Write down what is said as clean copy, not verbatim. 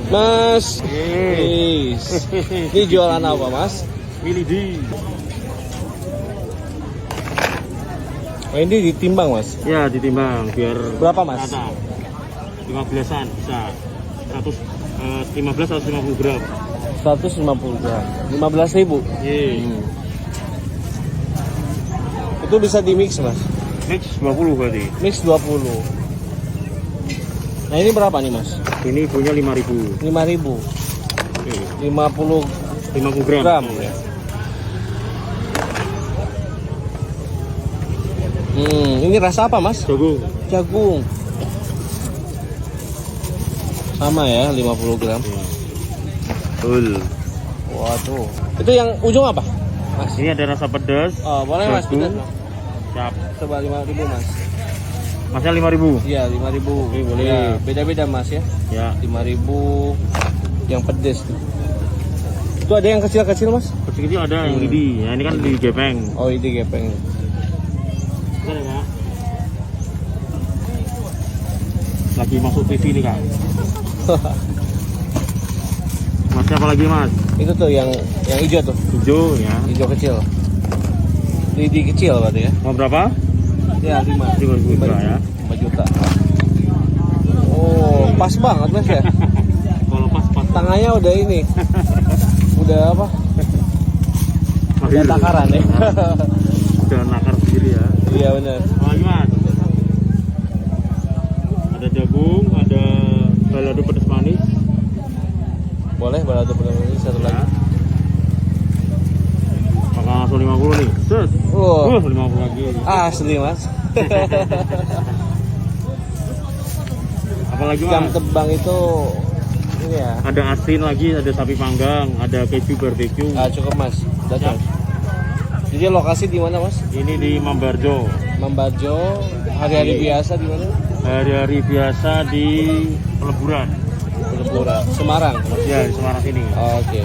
Mas. Ini jualan apa, Mas? Willy D. Oh, ini ditimbang, Mas? Ya, ditimbang biar Berapa, Mas? rata. 15-an bisa. 15 atau 50 gram. 150 gram. 15.000. Itu bisa di mix, Mas? Mix 20 berarti. Mix 20. Nah, ini berapa nih, Mas? Ini punya 5.000. 5.000. 50 50 gram. gram ya. Ini rasa apa, Mas? Jagung. Jagung. Sama ya, 50 gram. Betul. Waduh. Itu yang ujung apa, Mas? Ini ada rasa pedas. Oh, boleh, Mas. jagung. Pedas, Mas. Siap. Coba 5.000, Mas. Masnya 5.000. Iya, 5.000. Oke, boleh. Ya, beda-beda, Mas ya. Ya. 5.000 yang pedes tuh. Itu ada yang kecil-kecil, Mas? Kecil-kecil ada yang ini. Ya, ini kan di gepeng. Oh, ini gepeng. Ada, Kak. Lagi masuk TV nih, Kak. Mas apa lagi, Mas? Itu tuh yang hijau tuh. Hijau ya. Hijau kecil. Lidi kecil berarti ya. Mau berapa? Ya, 5 5 juta ya. 5 juta. Oh, pas banget, Mas ya. Kalau pas Tangannya udah ini. Udah apa? Udah mahir. takaran ya. Udah nakar sendiri ya. Iya, benar. Apa lagi, Mas? Ada jagung, ada balado pedas manis. Boleh balado pedas ini satu lagi. Bakal langsung 50 nih. Set. 50 lagi. Asli, Mas. Apalagi, Jam Mas? terbang itu ini ya. Ada asin lagi, ada sapi panggang, ada keju barbecue. Ah, cukup, Mas. Udah Ya. cukup. Jadi lokasi di mana, Mas? Ini di Mambarjo. Mambarjo. Hari-hari biasa di mana? Hari-hari biasa di Peleburan. Peleburan. Semarang. Ya, di Semarang sini. Oke.